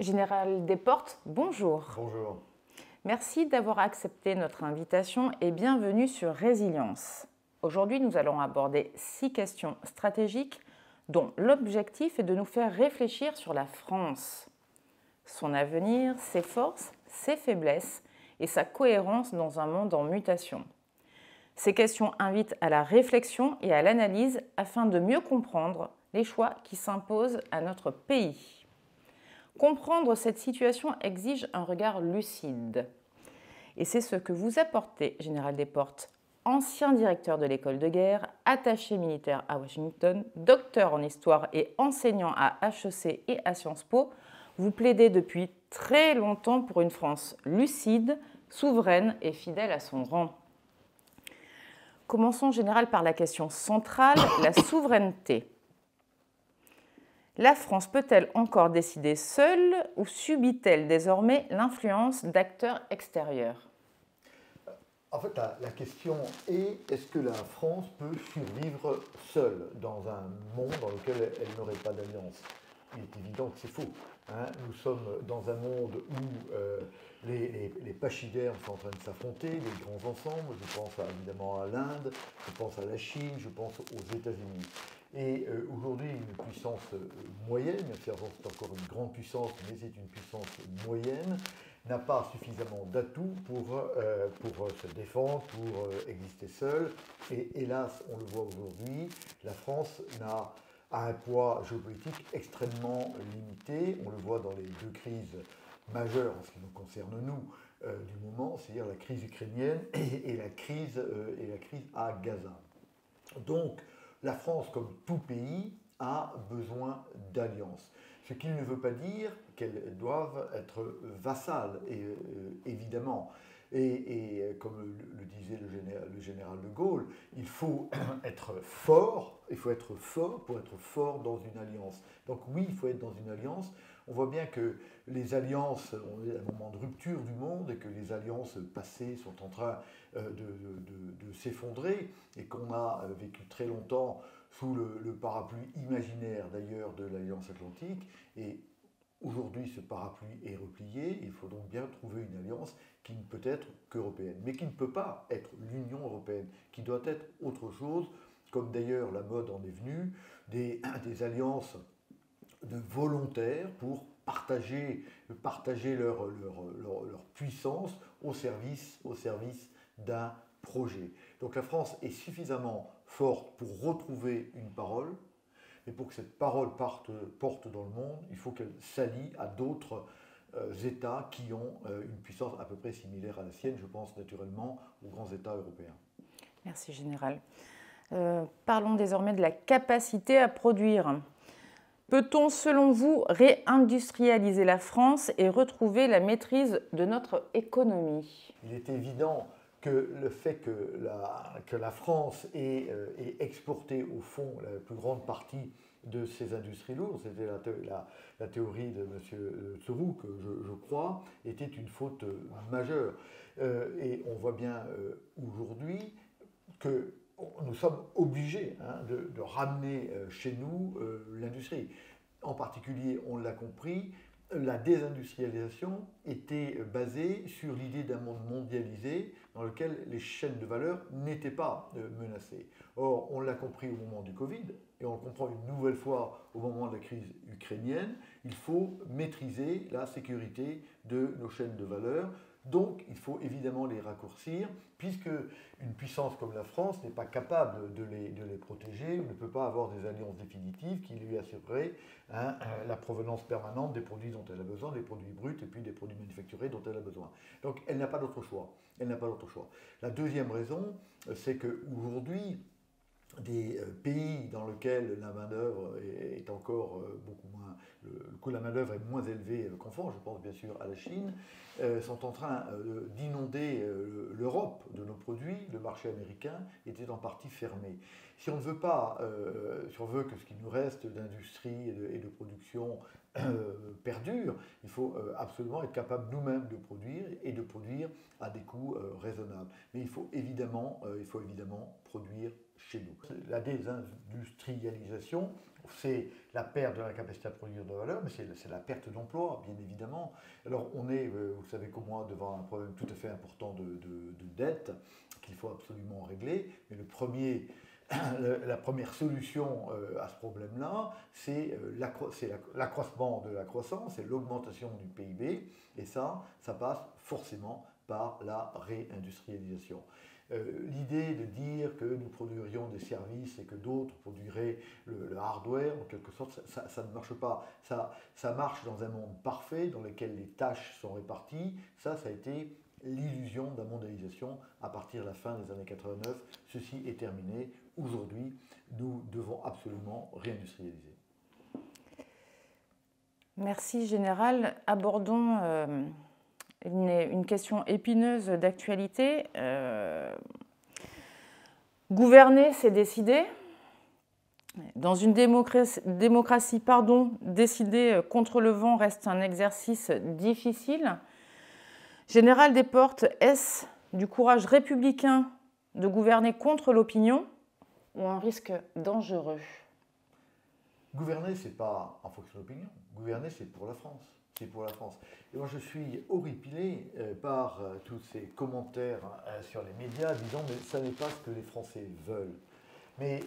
Général Desportes, bonjour. Bonjour. Merci d'avoir accepté notre invitation et bienvenue sur Résilience. Aujourd'hui, nous allons aborder 6 questions stratégiques dont l'objectif est de nous faire réfléchir sur la France, son avenir, ses forces, ses faiblesses et sa cohérence dans un monde en mutation. Ces questions invitent à la réflexion et à l'analyse afin de mieux comprendre les choix qui s'imposent à notre pays. Comprendre cette situation exige un regard lucide. Et c'est ce que vous apportez, Général Desportes, ancien directeur de l'école de guerre, attaché militaire à Washington, docteur en histoire et enseignant à HEC et à Sciences Po. Vous plaidez depuis très longtemps pour une France lucide, souveraine et fidèle à son rang. Commençons, Général, par la question centrale, la souveraineté. La France peut-elle encore décider seule ou subit-elle désormais l'influence d'acteurs extérieurs? En fait, la question est, est-ce que la France peut survivre seule dans un monde dans lequel elle n'aurait pas d'alliance? Il est évident que c'est faux. Nous sommes dans un monde où les pachydermes sont en train de s'affronter, les grands ensembles. Je pense évidemment à l'Inde, je pense à la Chine, je pense aux États-Unis. Et aujourd'hui, une puissance moyenne, c'est encore une grande puissance, mais c'est une puissance moyenne, n'a pas suffisamment d'atouts pour se défendre, pour exister seule. Et hélas, on le voit aujourd'hui, la France a un poids géopolitique extrêmement limité. On le voit dans les deux crises majeures en ce qui nous concerne nous du moment, c'est-à-dire la crise ukrainienne et la crise à Gaza. Donc, la France, comme tout pays, a besoin d'alliances. Ce qui ne veut pas dire qu'elles doivent être vassales, évidemment. Et comme le disait le général de Gaulle, il faut être fort, pour être fort dans une alliance. Donc oui, il faut être dans une alliance. On voit bien que les alliances, on est à un moment de rupture du monde et que les alliances passées sont en train de s'effondrer et qu'on a vécu très longtemps sous le parapluie imaginaire d'ailleurs de l'Alliance Atlantique. Et aujourd'hui, ce parapluie est replié. Il faut donc bien trouver une alliance qui ne peut être qu'européenne, mais qui ne peut pas être l'Union européenne, qui doit être autre chose, comme d'ailleurs la mode en est venue, des alliances de volontaires pour partager leur puissance au service d'un projet. Donc la France est suffisamment forte pour retrouver une parole, mais pour que cette parole porte dans le monde, il faut qu'elle s'allie à d'autres États qui ont une puissance à peu près similaire à la sienne. Je pense naturellement aux grands États européens. Merci, Général. Parlons désormais de la capacité à produire. Peut-on, selon vous, réindustrialiser la France et retrouver la maîtrise de notre économie? Il est évident que le fait que la France ait exporté au fond la plus grande partie de ses industries lourdes, c'était la théorie de M. Tsuru, que je crois, était une faute majeure. Et on voit bien aujourd'hui que nous sommes obligés de ramener chez nous l'industrie. En particulier, on l'a compris, la désindustrialisation était basée sur l'idée d'un monde mondialisé dans lequel les chaînes de valeur n'étaient pas menacées. Or, on l'a compris au moment du Covid, et on le comprend une nouvelle fois au moment de la crise ukrainienne, il faut maîtriser la sécurité de nos chaînes de valeur. Donc, il faut évidemment les raccourcir, puisque une puissance comme la France n'est pas capable de les protéger, ou ne peut pas avoir des alliances définitives qui lui assureraient la provenance permanente des produits dont elle a besoin, des produits bruts et puis des produits manufacturés dont elle a besoin. Donc, elle n'a pas d'autre choix. La deuxième raison, c'est qu'aujourd'hui, des pays dans lesquels la main-d'œuvre est encore beaucoup moins. Le coût de la main-d'œuvre est moins élevé qu'en France, je pense bien sûr à la Chine, sont en train d'inonder l'Europe de nos produits. Le marché américain était en partie fermé. Si on ne veut pas, si on veut que ce qui nous reste d'industrie et de production perdure, il faut absolument être capable nous-mêmes de produire et de produire à des coûts raisonnables. Mais il faut évidemment produire chez nous. La désindustrialisation, c'est la perte de la capacité à produire de valeur, mais c'est la perte d'emploi, bien évidemment. Alors on est, vous le savez comme moi, devant un problème tout à fait important de dette qu'il faut absolument régler. Mais la première solution à ce problème-là, c'est l'accroissement de la croissance, c'est l'augmentation du PIB, et ça passe forcément par la réindustrialisation. L'idée de dire que nous produirions des services et que d'autres produiraient le hardware, en quelque sorte, ça ne marche pas. Ça marche dans un monde parfait, dans lequel les tâches sont réparties. Ça a été l'illusion de la mondialisation à partir de la fin des années 89. Ceci est terminé. Aujourd'hui, nous devons absolument réindustrialiser. Merci, Général. Abordons une question épineuse d'actualité. Gouverner, c'est décider. Dans une démocratie, décider contre le vent reste un exercice difficile. Général Desportes, est-ce du courage républicain de gouverner contre l'opinion ou un risque dangereux? Gouverner, ce n'est pas en fonction de l'opinion. Gouverner, c'est pour la France. C'est pour la France. Et moi, je suis horripilé par tous ces commentaires sur les médias disant « mais ça n'est pas ce que les Français veulent ». Mais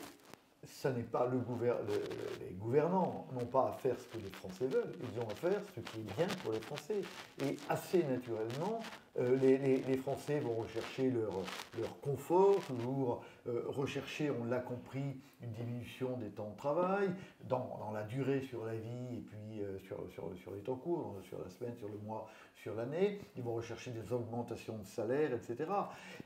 ça n'est pas les gouvernants n'ont pas à faire ce que les Français veulent, ils ont à faire ce qui est bien pour les Français. Et assez naturellement, les Français vont rechercher leur confort, toujours rechercher, on l'a compris, une diminution des temps de travail, dans la durée sur la vie, et puis sur les temps courts, sur la semaine, sur le mois, sur l'année. Ils vont rechercher des augmentations de salaire, etc.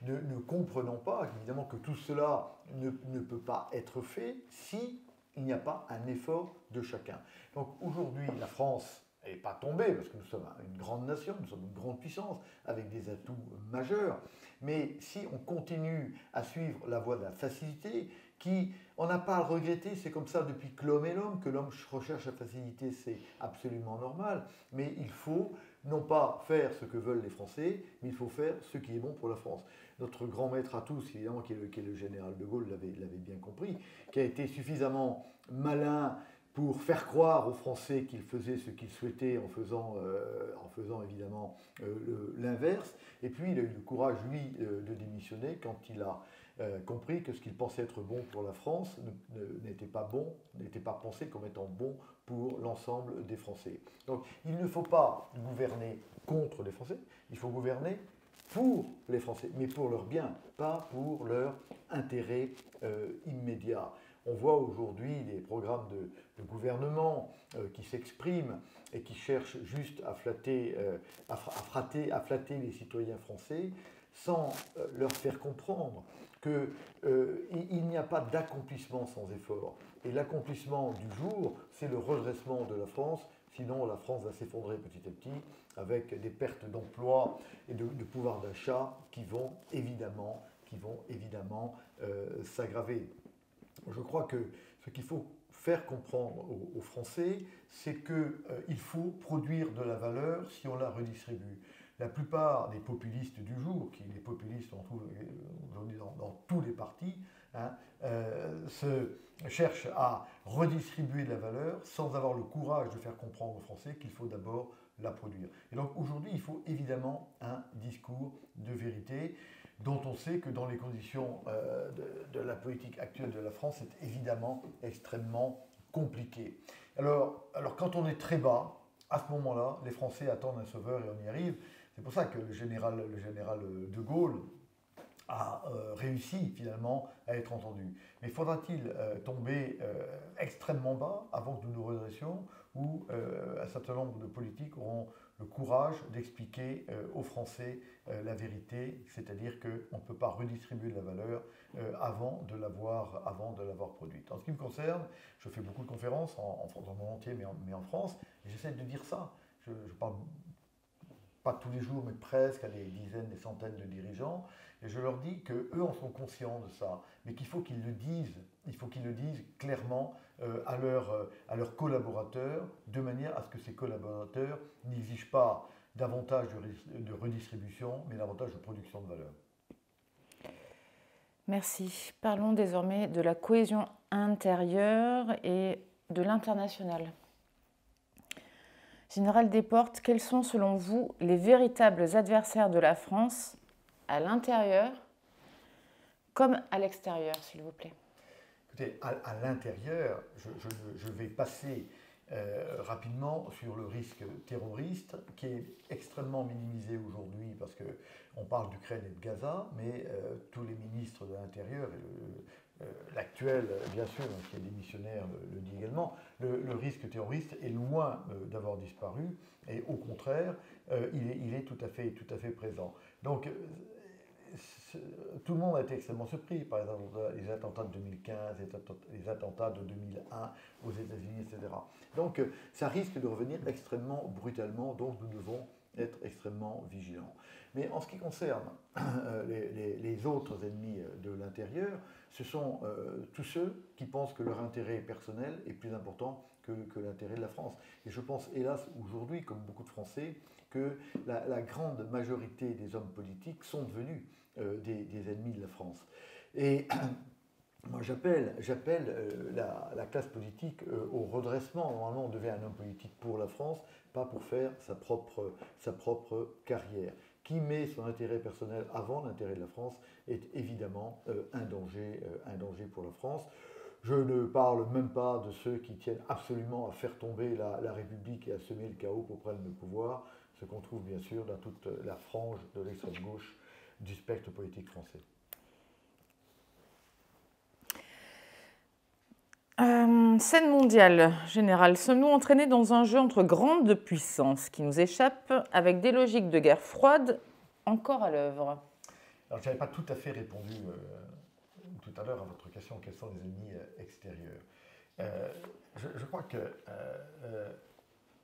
Ne comprenons pas, évidemment, que tout cela ne peut pas être fait si il n'y a pas un effort de chacun. Donc aujourd'hui, la France n'est pas tombée, parce que nous sommes une grande nation, nous sommes une grande puissance, avec des atouts majeurs, mais si on continue à suivre la voie de la facilité, on n'a pas à le regretter, c'est comme ça depuis que l'homme est l'homme, que l'homme recherche la facilité, c'est absolument normal, mais il faut non pas faire ce que veulent les Français, mais il faut faire ce qui est bon pour la France. Notre grand maître à tous, évidemment, qui est le général de Gaulle, l'avait bien compris, qui a été suffisamment malin pour faire croire aux Français qu'il faisait ce qu'il souhaitait en faisant évidemment l'inverse. Et puis il a eu le courage, lui, de démissionner quand il a compris que ce qu'il pensait être bon pour la France n'était pas pensé comme étant bon pour l'ensemble des Français. Donc il ne faut pas gouverner contre les Français, il faut gouverner pour les Français, mais pour leur bien, pas pour leur intérêt immédiat. On voit aujourd'hui des programmes de gouvernement qui s'expriment et qui cherchent juste à flatter les citoyens français sans leur faire comprendre qu'il n'y a pas d'accomplissement sans effort. Et l'accomplissement du jour, c'est le redressement de la France. Sinon, la France va s'effondrer petit à petit avec des pertes d'emploi et de pouvoir d'achat qui vont évidemment s'aggraver. Je crois que ce qu'il faut faire comprendre aux Français, c'est qu'il faut produire de la valeur si on la redistribue. La plupart des populistes du jour, les populistes on trouve aujourd'hui dans tous les partis, se cherchent à redistribuer de la valeur sans avoir le courage de faire comprendre aux Français qu'il faut d'abord la produire. Et donc aujourd'hui, il faut évidemment un discours de vérité dont on sait que dans les conditions de la politique actuelle de la France, c'est évidemment extrêmement compliqué. Alors quand on est très bas, à ce moment-là, les Français attendent un sauveur et on y arrive. C'est pour ça que le général de Gaulle a réussi finalement à être entendu. Mais faudra-t-il tomber extrêmement bas avant que nous nous redressions ou un certain nombre de politiques auront le courage d'expliquer aux Français la vérité, c'est-à-dire qu'on ne peut pas redistribuer de la valeur avant de l'avoir produite. En ce qui me concerne, je fais beaucoup de conférences dans le monde entier, mais en France, et j'essaie de dire ça. Je parle pas tous les jours, mais presque à des dizaines, des centaines de dirigeants, et je leur dis qu'eux en sont conscients de ça, mais qu'il faut qu'ils le disent. Il faut qu'ils le disent clairement à leurs collaborateurs, de manière à ce que ces collaborateurs n'exigent pas davantage de redistribution, mais davantage de production de valeur. Merci. Parlons désormais de la cohésion intérieure et de l'international. Général Desportes, quels sont selon vous les véritables adversaires de la France à l'intérieur comme à l'extérieur, s'il vous plaît? Écoutez, à l'intérieur, je vais passer rapidement sur le risque terroriste qui est extrêmement minimisé aujourd'hui parce qu'on parle d'Ukraine et de Gaza, mais tous les ministres de l'Intérieur et l'actuel, bien sûr, qui est démissionnaire, le dit également, le risque terroriste est loin d'avoir disparu et au contraire, il est tout à fait présent. Donc, tout le monde a été extrêmement surpris, par exemple, les attentats de 2015, les attentats de 2001 aux États-Unis, etc. Donc, ça risque de revenir extrêmement brutalement, donc nous devons être extrêmement vigilants. Mais en ce qui concerne les autres ennemis de l'intérieur, ce sont tous ceux qui pensent que leur intérêt personnel est plus important que l'intérêt de la France. Et je pense, hélas, aujourd'hui, comme beaucoup de Français, que la grande majorité des hommes politiques sont devenus des ennemis de la France. Et moi, j'appelle la classe politique au redressement. Normalement, on devait un homme politique pour la France, pas pour faire sa propre carrière. Qui met son intérêt personnel avant l'intérêt de la France est évidemment un danger pour la France. Je ne parle même pas de ceux qui tiennent absolument à faire tomber la République et à semer le chaos pour prendre le pouvoir, ce qu'on trouve bien sûr dans toute la frange de l'extrême gauche du spectre politique français. Scène mondiale, général, sommes-nous entraînés dans un jeu entre grandes puissances qui nous échappent avec des logiques de guerre froide encore à l'œuvre? Alors, je n'avais pas tout à fait répondu tout à l'heure à votre question, quels sont les ennemis extérieurs. Je crois que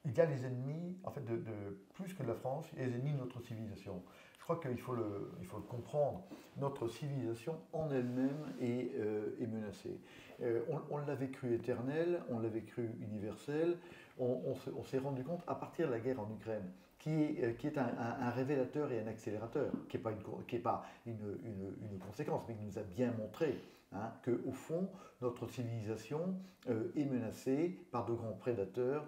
il y a les ennemis, en fait, plus que de la France, il y a les ennemis de notre civilisation. Je crois qu'il faut le comprendre. Notre civilisation en elle-même est menacée. On l'avait cru éternel, on l'avait cru universel. On s'est rendu compte à partir de la guerre en Ukraine, qui est un révélateur et un accélérateur, qui n'est pas une conséquence, mais qui nous a bien montré qu'au fond, notre civilisation est menacée par de grands prédateurs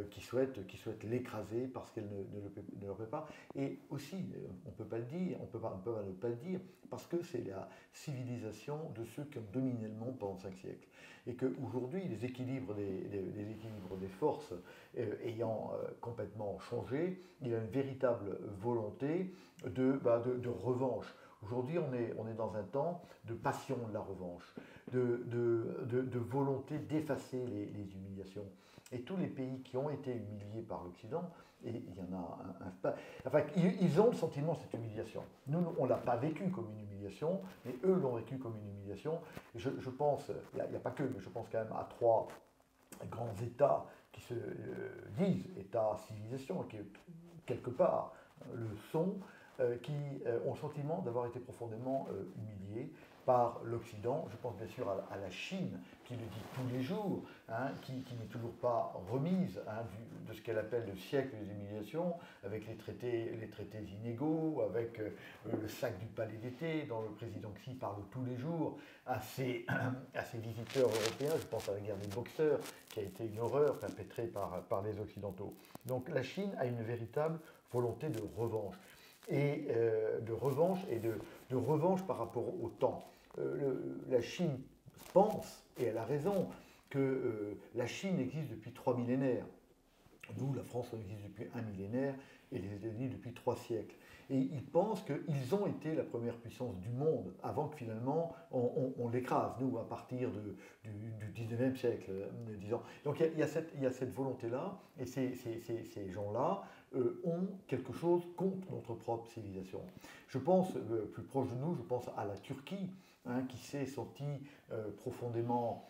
qui souhaitent l'écraser parce qu'elle ne le fait pas. Et aussi, on ne peut pas le dire, on peut pas ne pas le dire, parce que c'est la civilisation de ceux qui ont dominé le monde pendant 5 siècles. Et qu'aujourd'hui, les équilibres des forces ayant complètement changé, il y a une véritable volonté de revanche. Aujourd'hui, on est dans un temps de passion de la revanche, de volonté d'effacer les humiliations. Et tous les pays qui ont été humiliés par l'Occident, et il y en a enfin, ils ont le sentiment de cette humiliation. Nous, on ne l'a pas vécu comme une humiliation, mais eux l'ont vécu comme une humiliation. Et je pense, il n'y a pas que, mais je pense quand même à 3 grands États qui se disent États-civilisation, qui quelque part le sont, qui ont le sentiment d'avoir été profondément humiliés par l'Occident. Je pense bien sûr à la Chine, qui le dit tous les jours, qui n'est toujours pas remise de ce qu'elle appelle le siècle des humiliations, avec les traités inégaux, avec le sac du palais d'été, dont le président Xi parle tous les jours à ses visiteurs européens. Je pense à la guerre des boxeurs, qui a été une horreur perpétrée par les Occidentaux. Donc la Chine a une véritable volonté de revanche. Et de revanche par rapport au temps. La Chine pense, et elle a raison, que la Chine existe depuis 3 millénaires. Nous, la France, on existe depuis 1 millénaire et les États-Unis depuis 3 siècles. Et ils pensent qu'ils ont été la première puissance du monde avant que finalement on l'écrase, nous, à partir du 19e siècle, disons. Donc il y a cette volonté-là, et ces gens-là ont quelque chose contre notre propre civilisation. Je pense, plus proche de nous, je pense à la Turquie, qui s'est sentie profondément...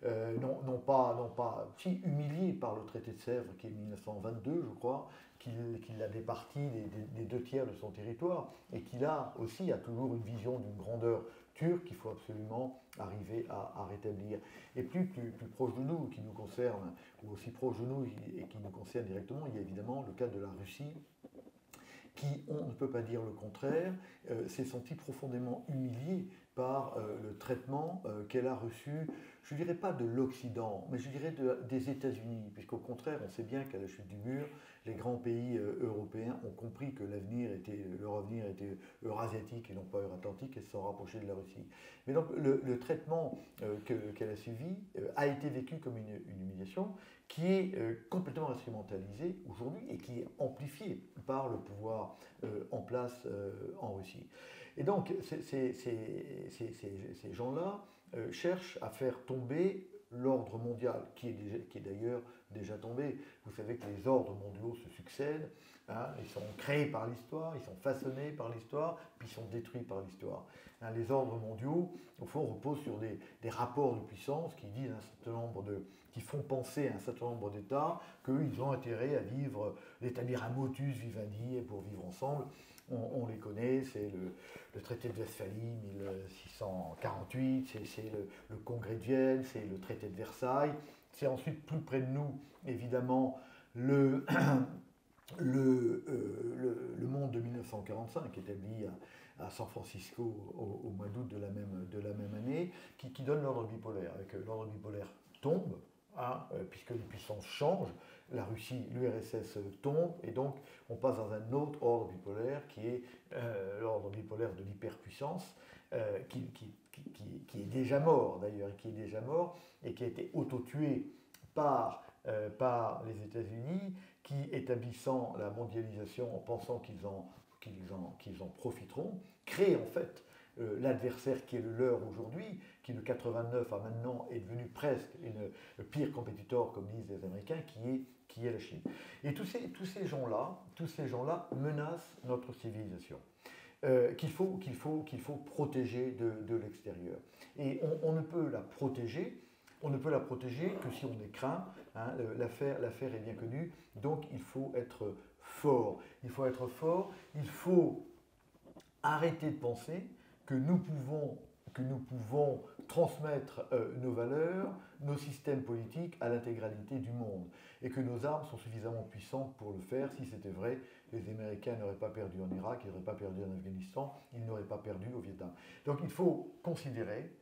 non pas si humilié par le traité de Sèvres qui est 1922, je crois, qu'il l'a départi des 2 tiers de son territoire, et qu'il a toujours une vision d'une grandeur turque qu'il faut absolument arriver à rétablir. Et plus proche de nous, qui nous concerne, ou aussi proche de nous et qui nous concerne directement, il y a évidemment le cas de la Russie, qui, on ne peut pas dire le contraire, s'est sentie profondément humiliée par le traitement qu'elle a reçu, je ne dirais pas de l'Occident, mais je dirais des États-Unis, puisqu'au contraire, on sait bien qu'à la chute du mur, les grands pays européens ont compris que leur avenir était eurasiatique et non pas euratlantique, et se sont rapprochés de la Russie. Mais donc le traitement qu'elle a suivi a été vécu comme une humiliation qui est complètement instrumentalisée aujourd'hui et qui est amplifiée par le pouvoir en place en Russie. Et donc ces gens-là cherchent à faire tomber l'ordre mondial, qui est d'ailleurs déjà tombé. Vous savez que les ordres mondiaux se succèdent, hein, ils sont créés par l'histoire, ils sont façonnés par l'histoire, puis ils sont détruits par l'histoire. Hein, les ordres mondiaux, au fond, reposent sur des rapports de puissance qui disent qui font penser à un certain nombre d'États qu'ils ont intérêt à vivre, d'établir un motus vivendi pour vivre ensemble. On les connaît, c'est le traité de Westphalie 1648, c'est le congrès de Vienne, c'est le traité de Versailles. C'est ensuite plus près de nous, évidemment, le monde de 1945, établi à San Francisco au mois d'août de la même année, qui donne l'ordre bipolaire. Avec l'ordre bipolaire tombe, hein, puisque les puissances changent, la Russie, l'URSS tombe, et donc on passe dans un autre ordre bipolaire qui est l'ordre bipolaire de l'hyperpuissance, qui est déjà mort d'ailleurs, qui est déjà mort et qui a été auto-tué par les États-Unis, qui, établissant la mondialisation en pensant qu'ils en profiteront, créent en fait l'adversaire qui est le leur aujourd'hui, qui de 89 à maintenant est devenu presque le pire compétiteur, comme disent les Américains, qui est la Chine. Et tous ces gens-là menacent notre civilisation. Qu'il faut protéger de l'extérieur. Et on ne peut la protéger que si on est craint. Hein, l'affaire est bien connue. Donc il faut être fort. Il faut arrêter de penser que nous pouvons transmettre nos valeurs, nos systèmes politiques à l'intégralité du monde. Et que nos armes sont suffisamment puissantes pour le faire. Si c'était vrai, les Américains n'auraient pas perdu en Irak, ils n'auraient pas perdu en Afghanistan, ils n'auraient pas perdu au Vietnam. Donc il faut considérer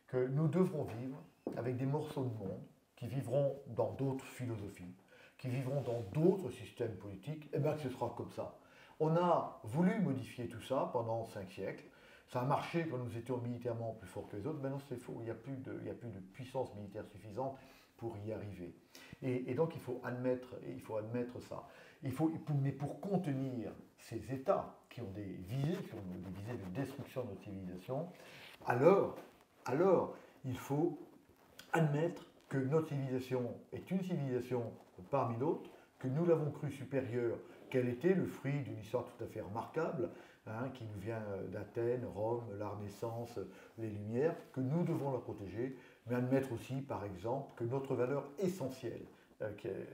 que nous devrons vivre avec des morceaux de monde qui vivront dans d'autres philosophies, qui vivront dans d'autres systèmes politiques, et bien que ce sera comme ça. On a voulu modifier tout ça pendant 5 siècles. Ça a marché quand nous étions militairement plus forts que les autres. Maintenant, c'est faux. Il n'y a plus de puissance militaire suffisante pour y arriver. Et donc, il faut admettre ça. Mais pour contenir ces États qui ont des visées de destruction de notre civilisation, alors, il faut admettre que notre civilisation est une civilisation parmi d'autres, que nous l'avons cru supérieure, qu'elle était le fruit d'une histoire tout à fait remarquable, hein, qui nous vient d'Athènes, Rome, la Renaissance, les Lumières, que nous devons la protéger, mais admettre aussi, par exemple, que notre valeur essentielle, qui est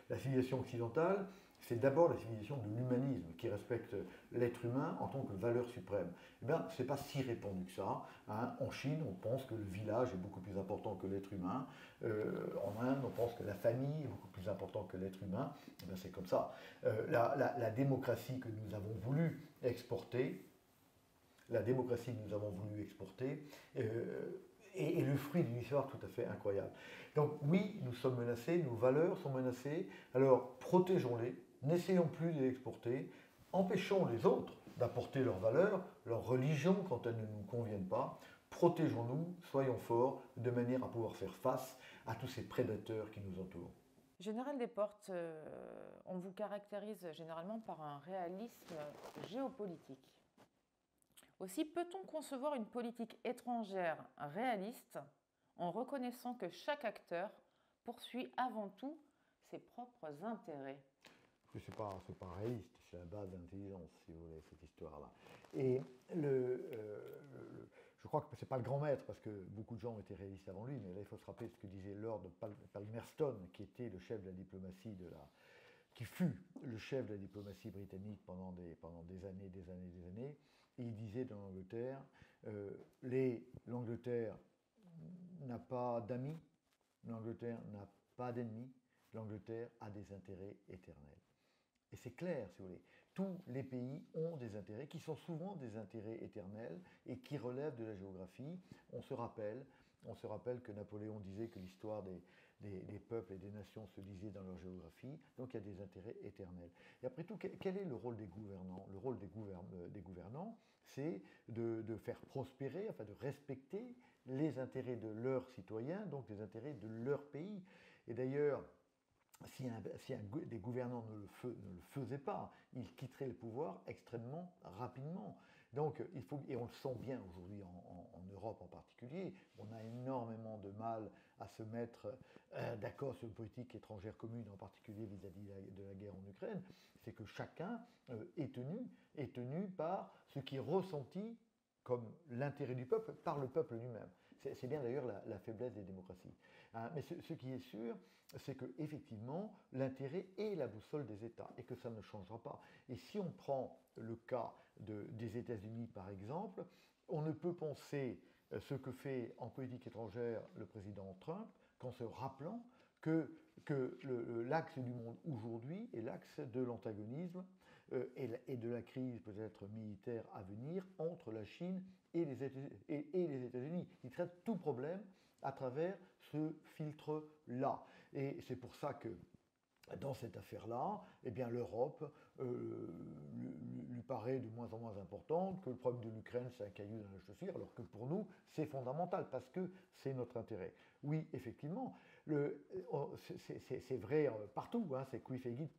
la civilisation occidentale, c'est d'abord la civilisation de l'humanisme qui respecte l'être humain en tant que valeur suprême. Eh bien, ce n'est pas si répandu que ça. Hein. En Chine, on pense que le village est beaucoup plus important que l'être humain. En Inde, on pense que la famille est beaucoup plus importante que l'être humain. Eh bien, c'est comme ça. La démocratie que nous avons voulu exporter, est le fruit d'une histoire tout à fait incroyable. Donc oui, nous sommes menacés, nos valeurs sont menacées, alors protégeons-les, n'essayons plus de les exporter, empêchons les autres d'apporter leurs valeurs, leur religion quand elles ne nous conviennent pas, protégeons-nous, soyons forts, de manière à pouvoir faire face à tous ces prédateurs qui nous entourent. Général Desportes, on vous caractérise généralement par un réalisme géopolitique. Aussi, peut-on concevoir une politique étrangère réaliste en reconnaissant que chaque acteur poursuit avant tout ses propres intérêts? C'est pas réaliste, c'est la base de l'intelligence, si vous voulez, cette histoire-là. Et je crois que ce n'est pas le grand maître, parce que beaucoup de gens ont été réalistes avant lui, mais là il faut se rappeler ce que disait Lord Palmerston, qui était le chef de la diplomatie qui fut le chef de la diplomatie britannique pendant des années. Et il disait dans l'Angleterre, L'Angleterre n'a pas d'amis, l'Angleterre n'a pas d'ennemis, l'Angleterre a des intérêts éternels. Et c'est clair, si vous voulez. Tous les pays ont des intérêts qui sont souvent des intérêts éternels et qui relèvent de la géographie. On se rappelle que Napoléon disait que l'histoire des peuples et des nations se lisait dans leur géographie, donc il y a des intérêts éternels. Et après tout, quel est le rôle des gouvernants? Le rôle des gouvernants, c'est de faire prospérer, enfin de respecter les intérêts de leurs citoyens, donc les intérêts de leur pays. Et d'ailleurs, si des gouvernants ne le faisaient pas, ils quitteraient le pouvoir extrêmement rapidement. Donc, et on le sent bien aujourd'hui en Europe en particulier, on a énormément de mal à se mettre d'accord sur une politique étrangère commune, en particulier vis-à-vis de la guerre en Ukraine, c'est que chacun est tenu par ce qui est ressenti comme l'intérêt du peuple par le peuple lui-même. C'est bien d'ailleurs la faiblesse des démocraties. Mais ce qui est sûr, c'est qu'effectivement, l'intérêt est la boussole des États et que ça ne changera pas. Et si on prend le cas des États-Unis, par exemple, on ne peut penser ce que fait en politique étrangère le président Trump qu'en se rappelant que l'axe du monde aujourd'hui est l'axe de l'antagonisme et de la crise peut-être militaire à venir entre la Chine et les États-Unis. Il traite tout problème à travers ce filtre-là. Et c'est pour ça que dans cette affaire-là, eh bien, l'Europe lui paraît de moins en moins importante, que le problème de l'Ukraine, c'est un caillou dans la chaussure, alors que pour nous, c'est fondamental, parce que c'est notre intérêt. Oui, effectivement, c'est vrai partout, hein, c'est qui fecit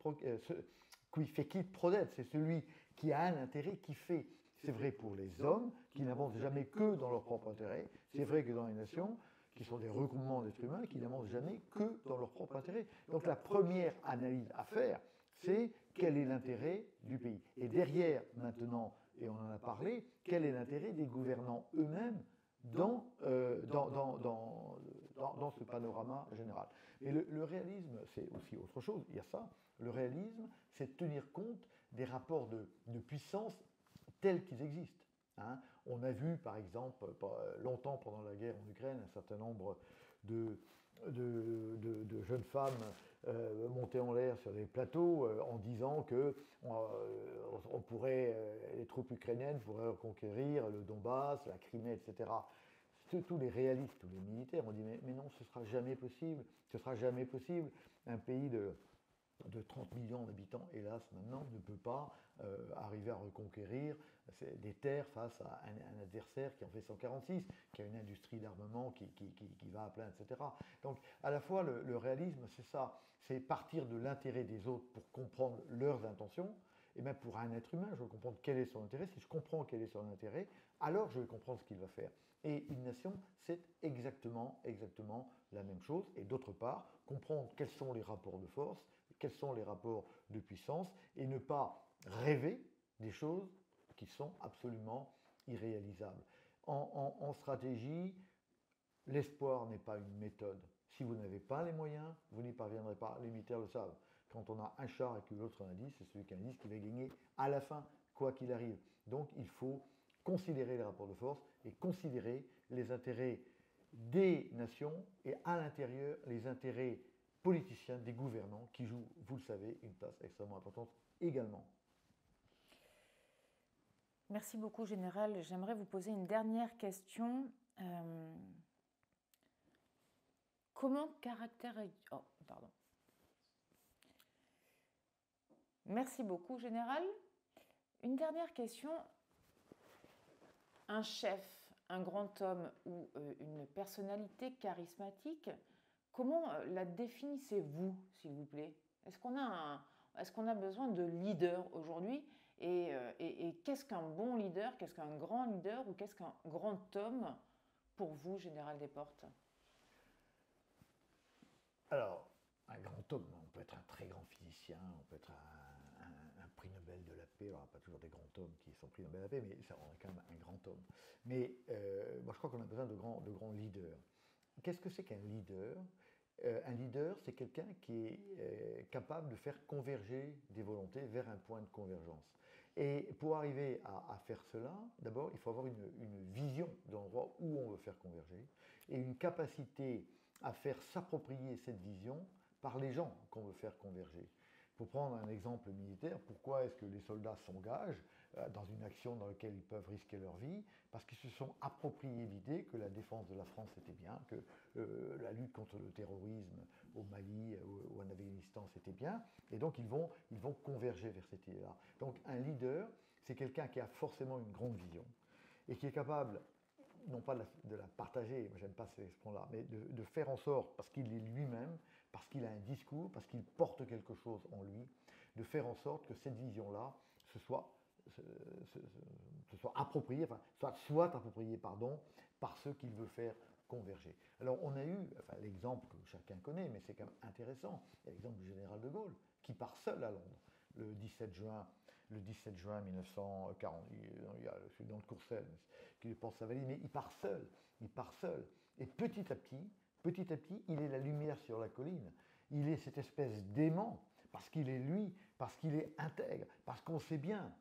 prodet, c'est celui qui a un intérêt qui fait. C'est vrai pour les hommes, qui n'avancent jamais que dans leur propre intérêt, c'est vrai que dans les nations, qui sont des regroupements d'êtres humains qui n'avancent jamais que dans leur propre intérêt. Donc la première analyse à faire, c'est quel est l'intérêt du pays. Et derrière, maintenant, et on en a parlé, quel est l'intérêt des gouvernants eux-mêmes dans ce panorama général. Mais le réalisme, c'est aussi autre chose, il y a ça. Le réalisme, c'est tenir compte des rapports de puissance tels qu'ils existent. Hein. On a vu, par exemple, longtemps pendant la guerre en Ukraine, un certain nombre de jeunes femmes monter en l'air sur des plateaux en disant que les troupes ukrainiennes pourraient reconquérir le Donbass, la Crimée, etc. Tous les réalistes, tous les militaires ont dit mais non, ce ne sera jamais possible, ce ne sera jamais possible. Un pays de 30 millions d'habitants, hélas, maintenant, ne peut pas arriver à reconquérir des terres face à un adversaire qui en fait 146, qui a une industrie d'armement qui va à plein, etc. Donc, à la fois, le réalisme, c'est ça, c'est partir de l'intérêt des autres pour comprendre leurs intentions, et même pour un être humain, je veux comprendre quel est son intérêt. Si je comprends quel est son intérêt, alors je vais comprendre ce qu'il va faire. Et une nation, c'est exactement la même chose. Et d'autre part, comprendre quels sont les rapports de force, quels sont les rapports de puissance, et ne pas rêver des choses qui sont absolument irréalisables. En stratégie, l'espoir n'est pas une méthode. Si vous n'avez pas les moyens, vous n'y parviendrez pas. Les militaires le savent. Quand on a un char et que l'autre en a 10, c'est celui qui en a 10 qui va gagner à la fin, quoi qu'il arrive. Donc il faut considérer les rapports de force et considérer les intérêts des nations et à l'intérieur les intérêts politiciens des gouvernants qui jouent, vous le savez, une place extrêmement importante également. Merci beaucoup, Général. J'aimerais vous poser une dernière question. Comment caractériser... Oh, pardon. Merci beaucoup, Général. Une dernière question. Un chef, un grand homme ou une personnalité charismatique, comment la définissez-vous, s'il vous plaît? Est-ce qu'on a besoin de leaders aujourd'hui? Et qu'est-ce qu'un bon leader? Qu'est-ce qu'un grand leader? Ou qu'est-ce qu'un grand homme pour vous, Général Desportes? Alors, un grand homme, on peut être un très grand physicien, on peut être un prix Nobel de la paix, alors pas toujours des grands hommes qui sont prix Nobel de la paix, mais ça, on est quand même un grand homme. Mais moi je crois qu'on a besoin de grands leaders. Qu'est-ce que c'est qu'un leader? Un leader, c'est quelqu'un qui est capable de faire converger des volontés vers un point de convergence. Et pour arriver à faire cela, d'abord, il faut avoir une vision de l'endroit où on veut faire converger et une capacité à faire s'approprier cette vision par les gens qu'on veut faire converger. Pour prendre un exemple militaire, pourquoi est-ce que les soldats s'engagent dans une action dans laquelle ils peuvent risquer leur vie? Parce qu'ils se sont appropriés l'idée que la défense de la France était bien, que la lutte contre le terrorisme au Mali ou en Afghanistan c'était bien, et donc ils vont converger vers cette idée-là. Donc un leader, c'est quelqu'un qui a forcément une grande vision et qui est capable, non pas de la partager, moi j'aime pas cette expression-là, mais de faire en sorte, parce qu'il est lui-même, parce qu'il a un discours, parce qu'il porte quelque chose en lui, de faire en sorte que cette vision-là se soit appropriée, enfin, soit appropriée, par ceux qu'il veut faire converger. Alors on a eu, l'exemple que chacun connaît, mais c'est quand même intéressant, il y a l'exemple du général de Gaulle, qui part seul à Londres, le 17 juin 1940, je suis dans le Courcelles, qui pense à Valise, mais il part seul. Et petit à petit, il est la lumière sur la colline. Il est cette espèce d'aimant, parce qu'il est lui, parce qu'il est intègre, parce qu'on sait bien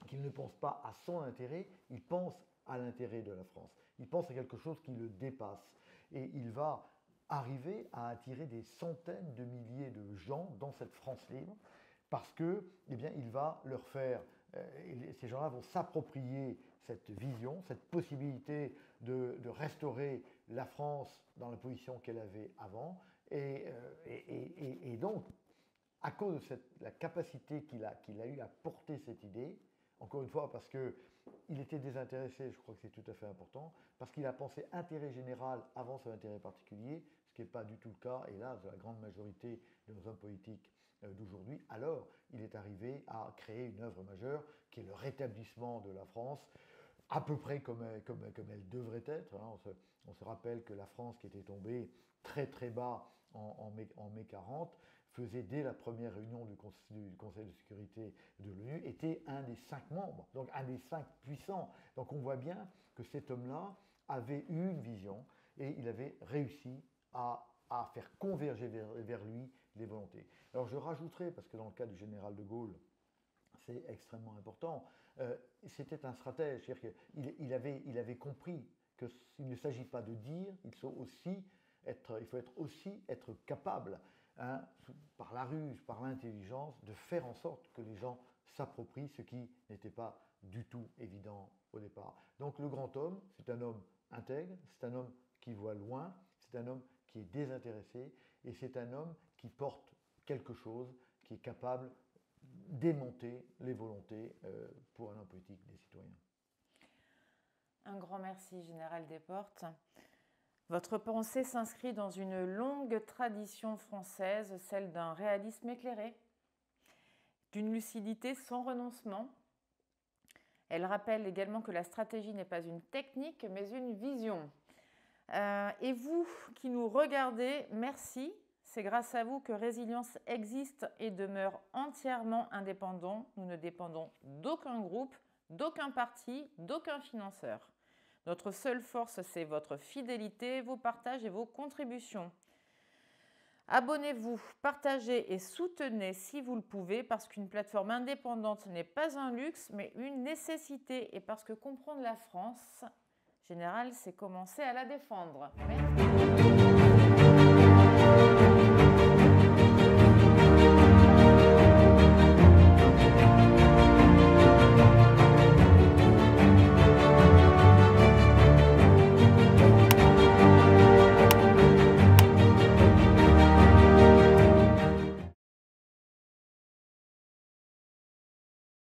qu'il ne pense pas à son intérêt, il pense à l'intérêt de la France. Il pense à quelque chose qui le dépasse. Et il va arriver à attirer des centaines de milliers de gens dans cette France libre, parce que, eh bien, il va leur faire, ces gens-là vont s'approprier cette vision, cette possibilité de restaurer la France dans la position qu'elle avait avant, et donc, à cause de la capacité qu'il a eu à porter cette idée, encore une fois parce qu'il était désintéressé, je crois que c'est tout à fait important, parce qu'il a pensé intérêt général avant son intérêt particulier, ce qui n'est pas du tout le cas, hélas, de la grande majorité de nos hommes politiques d'aujourd'hui. Alors, il est arrivé à créer une œuvre majeure qui est le rétablissement de la France, à peu près comme elle devrait être. On se rappelle que la France, qui était tombée très très bas en mai 40, faisait dès la première réunion du Conseil de sécurité de l'ONU, était un des 5 membres, donc un des 5 puissants. Donc on voit bien que cet homme-là avait eu une vision et il avait réussi à faire converger vers lui les volontés. Alors je rajouterai, parce que dans le cas du général de Gaulle, c'est extrêmement important, c'était un stratège, c'est-à-dire qu'il avait compris qu'il ne s'agit pas de dire, il faut aussi être capable, par la ruse, par l'intelligence, de faire en sorte que les gens s'approprient ce qui n'était pas du tout évident au départ. Donc le grand homme, c'est un homme intègre, c'est un homme qui voit loin, c'est un homme qui est désintéressé, et c'est un homme qui porte quelque chose, qui est capable démonter les volontés pour un homme politique des citoyens. Un grand merci, Général Desportes. Votre pensée s'inscrit dans une longue tradition française, celle d'un réalisme éclairé, d'une lucidité sans renoncement. Elle rappelle également que la stratégie n'est pas une technique, mais une vision. Et vous qui nous regardez, merci. C'est grâce à vous que Résilience existe et demeure entièrement indépendant. Nous ne dépendons d'aucun groupe, d'aucun parti, d'aucun financeur. Notre seule force, c'est votre fidélité, vos partages et vos contributions. Abonnez-vous, partagez et soutenez si vous le pouvez, parce qu'une plateforme indépendante n'est pas un luxe, mais une nécessité. Et parce que comprendre la France, Général, c'est commencer à la défendre. Merci.